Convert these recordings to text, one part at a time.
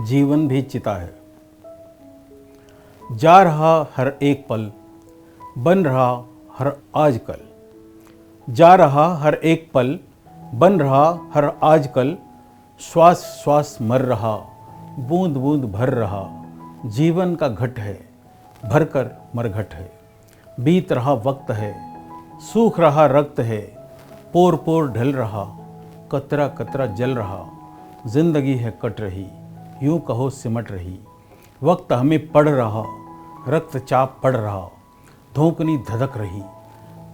जीवन भी चिता है। जा रहा हर एक पल, बन रहा हर आजकल। जा रहा हर एक पल, बन रहा हर आजकल। श्वास श्वास मर रहा, बूंद बूंद भर रहा। जीवन का घट है, भरकर मरघट है। बीत रहा वक्त है, सूख रहा रक्त है। पोर पोर ढल रहा, कतरा कतरा जल रहा। जिंदगी है कट रही, यूं कहो सिमट रही। वक्त हमें पड़ रहा, रक्तचाप पड़ रहा। धोकनी धधक रही,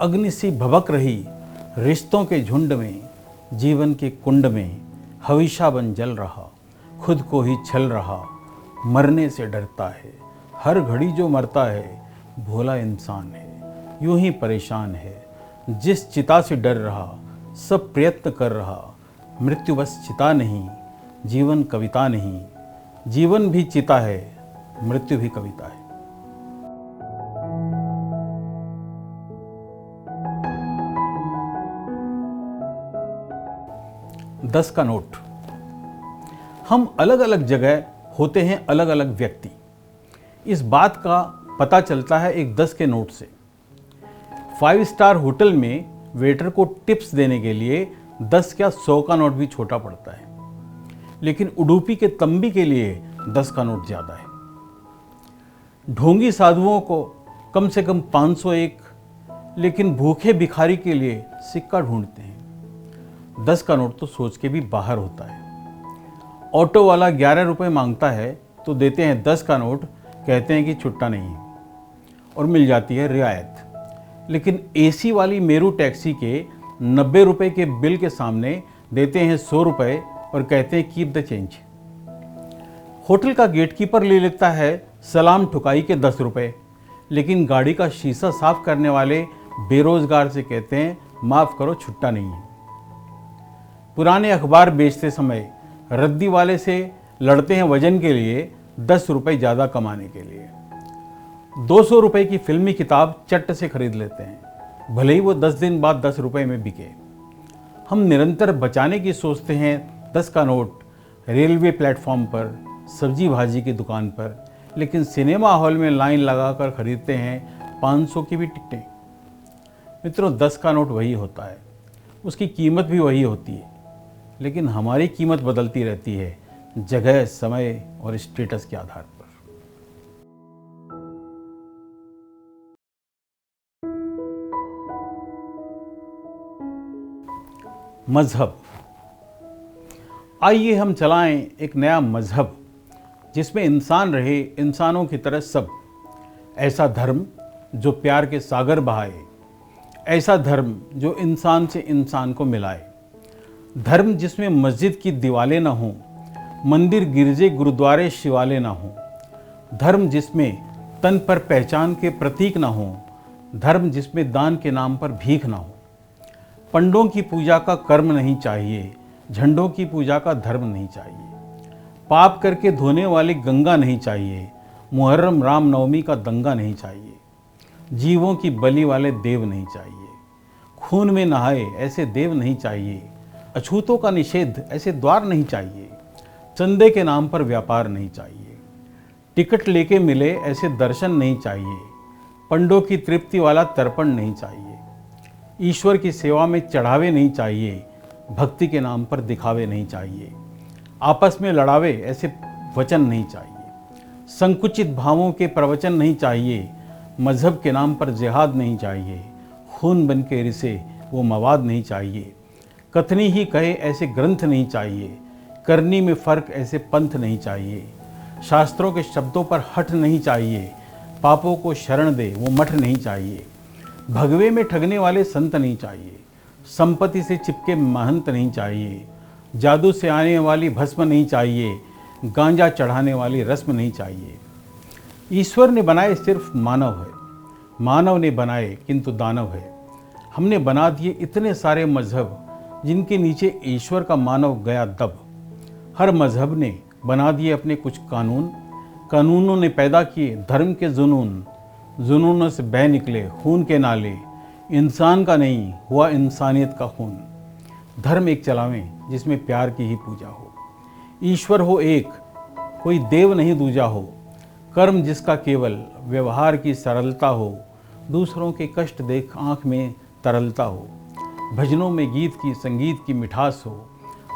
अग्नि सी भभक रही। रिश्तों के झुंड में, जीवन के कुंड में हविषा बन जल रहा। खुद को ही छल रहा, मरने से डरता है। हर घड़ी जो मरता है, भोला इंसान है। यूं ही परेशान है, जिस चिता से डर रहा, सब प्रयत्न कर रहा। मृत्यु बस चिता नहीं, जीवन कविता नहीं। जीवन भी चिता है, मृत्यु भी कविता है। दस का नोट। हम अलग अलग जगह होते हैं, अलग अलग व्यक्ति। इस बात का पता चलता है एक 10 के नोट से। 5 स्टार होटल में वेटर को टिप्स देने के लिए 10 क्या 100 का नोट भी छोटा पड़ता है, लेकिन उडुपी के तंबी के लिए 10 का नोट ज़्यादा है। ढोंगी साधुओं को कम से कम 501, लेकिन भूखे भिखारी के लिए सिक्का ढूंढते हैं। 10 का नोट तो सोच के भी बाहर होता है। ऑटो वाला 11 रुपये मांगता है तो देते हैं 10 का नोट, कहते हैं कि छुट्टा नहीं है, और मिल जाती है रियायत। लेकिन एसी वाली मेरू टैक्सी के 90 रुपये के बिल के सामने देते हैं 100 रुपये और कहते हैं कीप द चेंज। होटल का गेटकीपर ले लेता है सलाम ठुकाई के 10 रुपये, लेकिन गाड़ी का शीशा साफ करने वाले बेरोजगार से कहते हैं माफ़ करो छुट्टा नहीं है। पुराने अखबार बेचते समय रद्दी वाले से लड़ते हैं वजन के लिए, 10 रुपये ज़्यादा कमाने के लिए। 200 रुपये की फिल्मी किताब चट से खरीद लेते हैं, भले ही वो 10 दिन बाद 10 रुपये में बिके। हम निरंतर बचाने की सोचते हैं 10 का नोट रेलवे प्लेटफॉर्म पर, सब्जी भाजी की दुकान पर, लेकिन सिनेमा हॉल में लाइन लगाकर खरीदते हैं 500 की भी टिकटें। मित्रों, 10 का नोट वही होता है, उसकी कीमत भी वही होती है, लेकिन हमारी कीमत बदलती रहती है जगह, समय और स्टेटस के आधार पर। मजहब। आइए हम चलाएं एक नया मजहब, जिसमें इंसान रहे इंसानों की तरह सब। ऐसा धर्म जो प्यार के सागर बहाए, ऐसा धर्म जो इंसान से इंसान को मिलाए। धर्म जिसमें मस्जिद की दीवारें ना हों, मंदिर गिरजे गुरुद्वारे शिवालय ना हों। धर्म जिसमें तन पर पहचान के प्रतीक ना हों। धर्म जिसमें दान के नाम पर भीख ना हो। पंडों की पूजा का कर्म नहीं चाहिए, झंडों की पूजा का धर्म नहीं चाहिए। पाप करके धोने वाली गंगा नहीं चाहिए, मुहर्रम राम नवमी का दंगा नहीं चाहिए। जीवों की बलि वाले देव नहीं चाहिए, खून में नहाए ऐसे देव नहीं चाहिए। अछूतों का निषेध ऐसे द्वार नहीं चाहिए। चंदे के नाम पर व्यापार नहीं चाहिए। टिकट लेके मिले ऐसे दर्शन नहीं चाहिए। पंडों की तृप्ति वाला तर्पण नहीं चाहिए। ईश्वर की सेवा में चढ़ावे नहीं चाहिए। भक्ति के नाम पर दिखावे नहीं चाहिए। आपस में लड़ावे ऐसे वचन नहीं चाहिए। संकुचित भावों के प्रवचन नहीं चाहिए। मजहब के नाम पर जिहाद नहीं चाहिए। खून बन के रिसे वो मवाद नहीं चाहिए। कथनी ही कहे ऐसे ग्रंथ नहीं चाहिए। करनी में फर्क ऐसे पंथ नहीं चाहिए। शास्त्रों के शब्दों पर हठ नहीं चाहिए। पापों को शरण दे वो मठ नहीं चाहिए। भगवे में ठगने वाले संत नहीं चाहिए। संपत्ति से चिपके महंत नहीं चाहिए। जादू से आने वाली भस्म नहीं चाहिए। गांजा चढ़ाने वाली रस्म नहीं चाहिए। ईश्वर ने बनाए सिर्फ मानव है, मानव ने बनाए किंतु दानव है। हमने बना दिए इतने सारे मजहब जिनके नीचे ईश्वर का मानव गया दब। हर मजहब ने बना दिए अपने कुछ कानून, कानूनों ने पैदा किए धर्म के जुनून। जुनूनों से बह निकले खून के नाले, इंसान का नहीं हुआ इंसानियत का खून। धर्म एक चलावें जिसमें प्यार की ही पूजा हो। ईश्वर हो एक, कोई देव नहीं दूजा हो, कर्म जिसका केवल व्यवहार की सरलता हो, दूसरों के कष्ट देख आँख में तरलता हो, भजनों में गीत की संगीत की मिठास हो,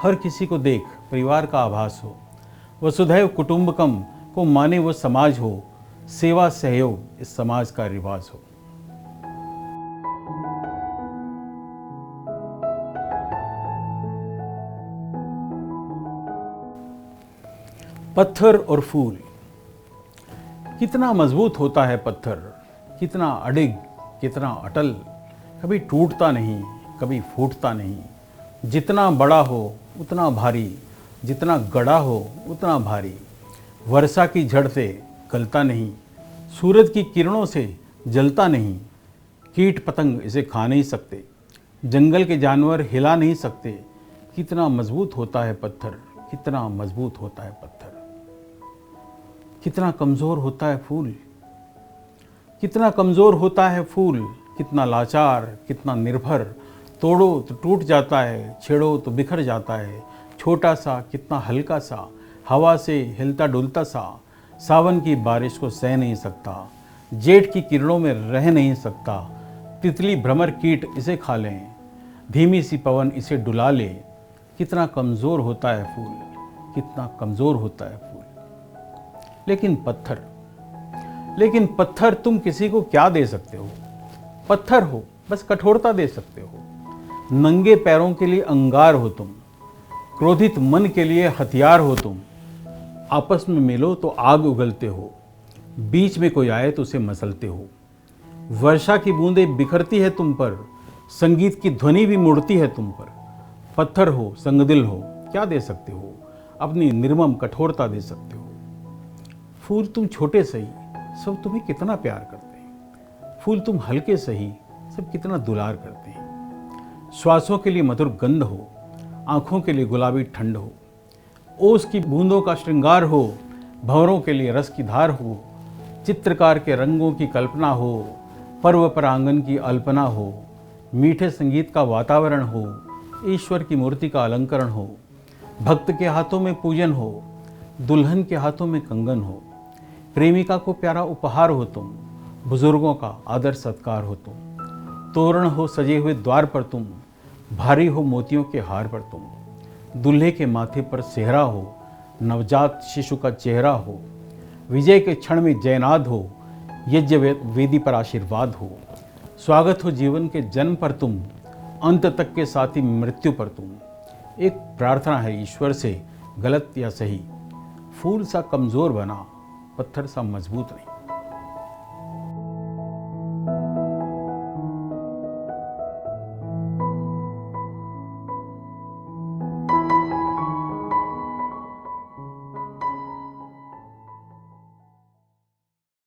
हर किसी को देख परिवार का आभास हो, वसुधैव कुटुंबकम को माने वो समाज हो, सेवा सहयोग इस समाज का रिवाज हो। पत्थर और फूल। कितना मजबूत होता है पत्थर, कितना अडिग, कितना अटल, कभी टूटता नहीं, कभी फूटता नहीं। जितना बड़ा हो उतना भारी, जितना गड़ा हो उतना भारी। वर्षा की झड़ से गलता नहीं, सूरज की किरणों से जलता नहीं। कीट पतंग इसे खा नहीं सकते, जंगल के जानवर हिला नहीं सकते। कितना मजबूत होता है पत्थर, कितना मजबूत होता है पत्थर। कितना कमज़ोर होता है फूल, कितना कमज़ोर होता है फूल। कितना लाचार, कितना निर्भर, तोड़ो तो टूट जाता है, छेड़ो तो बिखर जाता है। छोटा सा, कितना हल्का सा, हवा से हिलता डुलता सा। सावन की बारिश को सह नहीं सकता, जेठ की किरणों में रह नहीं सकता। तितली भ्रमर कीट इसे खा लें, धीमी सी पवन इसे डुला ले। कितना कमज़ोर होता है फूल, कितना कमज़ोर होता है फूल। लेकिन पत्थर तुम किसी को क्या दे सकते हो? पत्थर हो, बस कठोरता दे सकते हो। नंगे पैरों के लिए अंगार हो तुम, क्रोधित मन के लिए हथियार हो तुम। आपस में मिलो तो आग उगलते हो, बीच में कोई आए तो उसे मसलते हो। वर्षा की बूंदें बिखरती है तुम पर, संगीत की ध्वनि भी मुड़ती है तुम पर। पत्थर हो, संगदिल हो, क्या दे सकते हो? अपनी निर्मम कठोरता दे सकते हो। फूल तुम छोटे सही, सब तुम्हें कितना प्यार करते हैं। फूल तुम हल्के सही, सब कितना दुलार करते हैं। श्वासों के लिए मधुर गंध हो, आँखों के लिए गुलाबी ठंड हो। ओस की बूंदों का श्रृंगार हो, भंवरों के लिए रस की धार हो। चित्रकार के रंगों की कल्पना हो, पर्व पर आंगन की अल्पना हो। मीठे संगीत का वातावरण हो, ईश्वर की मूर्ति का अलंकरण हो। भक्त के हाथों में पूजन हो, दुल्हन के हाथों में कंगन हो। प्रेमिका को प्यारा उपहार हो तुम, बुजुर्गों का आदर सत्कार हो तुम। तोरण हो सजे हुए द्वार पर तुम, भारी हो मोतियों के हार पर तुम। दूल्हे के माथे पर सेहरा हो, नवजात शिशु का चेहरा हो। विजय के क्षण में जयनाद हो, यज्ञ वेदी पर आशीर्वाद हो। स्वागत हो जीवन के जन्म पर तुम, अंत तक के साथी मृत्यु पर तुम। एक प्रार्थना है ईश्वर से, गलत या सही। फूल सा कमज़ोर बना, पत्थर सा मजबूत नहीं।